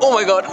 Oh my god.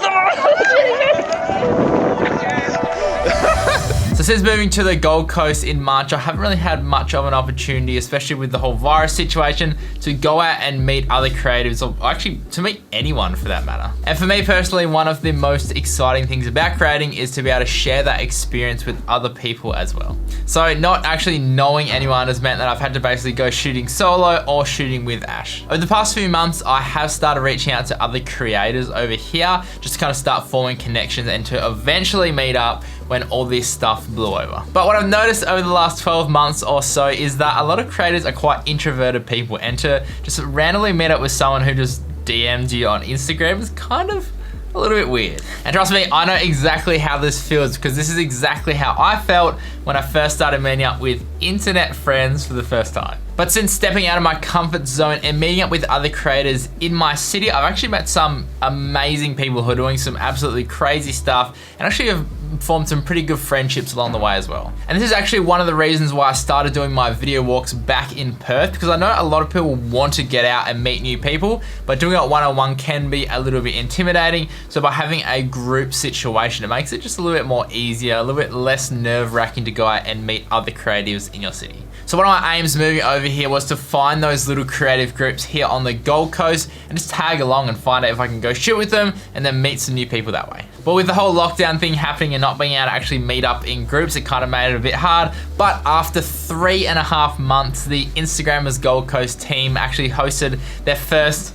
So since moving to the Gold Coast in March, I haven't really had much of an opportunity, especially with the whole virus situation, to go out and meet other creatives, or actually to meet anyone for that matter. And for me personally, one of the most exciting things about creating is to be able to share that experience with other people as well. So not actually knowing anyone has meant that I've had to basically go shooting solo or shooting with Ash. Over the past few months, I have started reaching out to other creators over here, just to kind of start forming connections and to eventually meet up when all this stuff blew over. But what I've noticed over the last 12 months or so is that a lot of creators are quite introverted people, and to just randomly meet up with someone who just DM'd you on Instagram is kind of a little bit weird. And trust me, I know exactly how this feels, because this is exactly how I felt when I first started meeting up with internet friends for the first time. But since stepping out of my comfort zone and meeting up with other creators in my city, I've actually met some amazing people who are doing some absolutely crazy stuff, and actually have formed some pretty good friendships along the way as well. And this is actually one of the reasons why I started doing my video walks back in Perth, because I know a lot of people want to get out and meet new people, but doing it one-on-one can be a little bit intimidating. So by having a group situation, it makes it just a little bit more easier, a little bit less nerve-wracking to go out and meet other creatives in your city. So one of my aims moving over here was to find those little creative groups here on the Gold Coast and just tag along and find out if I can go shoot with them and then meet some new people that way. But with the whole lockdown thing happening and not being able to actually meet up in groups, it kind of made it a bit hard. But after 3.5 months, the Instagrammers Gold Coast team actually hosted their first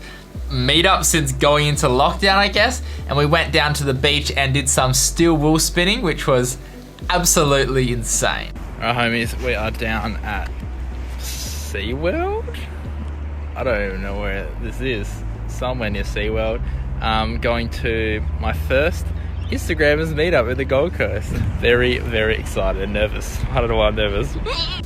meetup since going into lockdown, I guess. And we went down to the beach and did some steel wool spinning, which was absolutely insane. Alright homies, we are down at SeaWorld? I don't even know where this is. Somewhere near SeaWorld. Going to my first Instagrammers meetup at the Gold Coast. Very, very excited and nervous. I don't know why I'm nervous.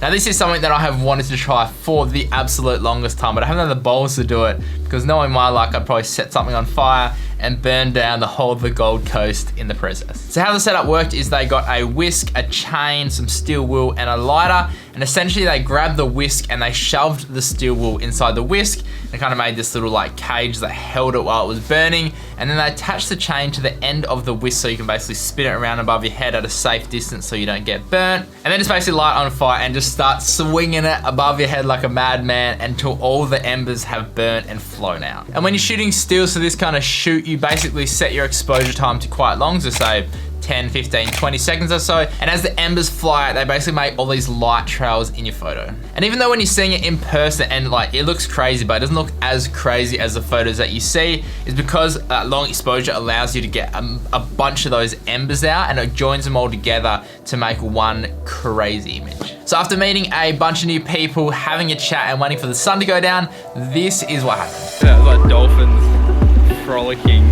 Now this is something that I have wanted to try for the absolute longest time, but I haven't had the balls to do it, because knowing my luck, I'd probably set something on fire and burn down the whole of the Gold Coast in the process. So how the setup worked is they got a whisk, a chain, some steel wool, and a lighter, and essentially they grabbed the whisk and they shoved the steel wool inside the whisk and kind of made this little like cage that held it while it was burning, and then they attached the chain to the end of the whisk so you can basically spin it around above your head at a safe distance so you don't get burnt, and then just basically light on fire and just start swinging it above your head like a madman until all the embers have burnt and flown out. And when you're shooting steel, so this kind of shoot, you basically set your exposure time to quite long, so say 10, 15, 20 seconds or so, and as the embers fly out, they basically make all these light trails in your photo. And even though when you're seeing it in person and like it looks crazy, but it doesn't look as crazy as the photos that you see, is because long exposure allows you to get a bunch of those embers out, and it joins them all together to make one crazy image. So after meeting a bunch of new people, having a chat and waiting for the sun to go down, this is what happened. Yeah, it's like dolphins frolicking.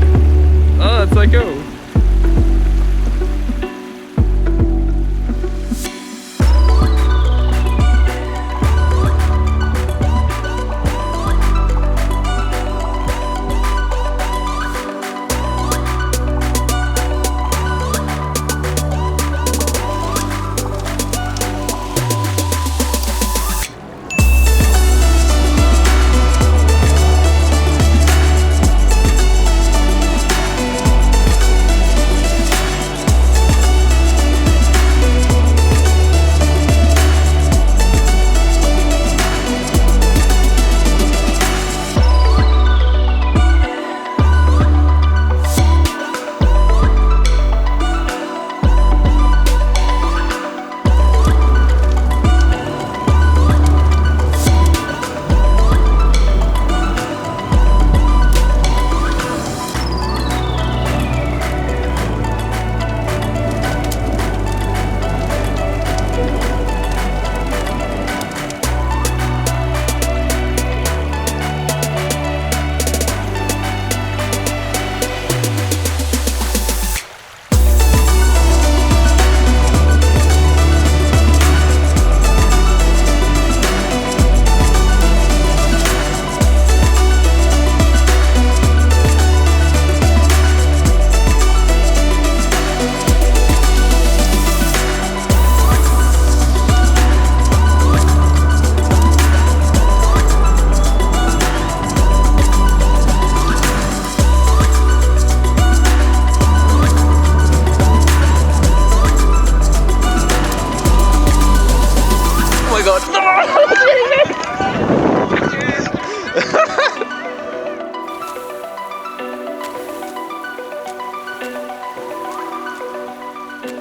Oh, that's so cool.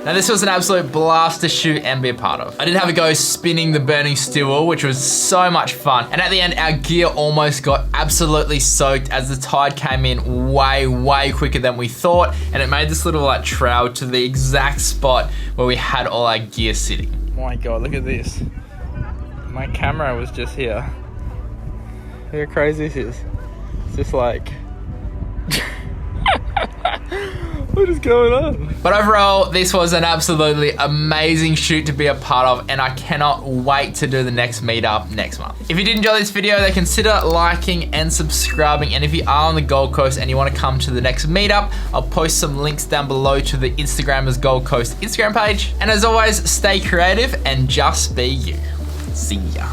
Now this was an absolute blast to shoot and be a part of. I did have a go spinning the burning steel wool, which was so much fun. And at the end, our gear almost got absolutely soaked as the tide came in way quicker than we thought. And it made this little like trail to the exact spot where we had all our gear sitting. Oh my God, look at this. My camera was just here. Look how crazy this is. It's just like... What is going on? But overall, this was an absolutely amazing shoot to be a part of, and I cannot wait to do the next meetup next month. If you did enjoy this video, then consider liking and subscribing. And if you are on the Gold Coast and you want to come to the next meetup, I'll post some links down below to the Instagrammers Gold Coast Instagram page. And as always, stay creative and just be you. See ya.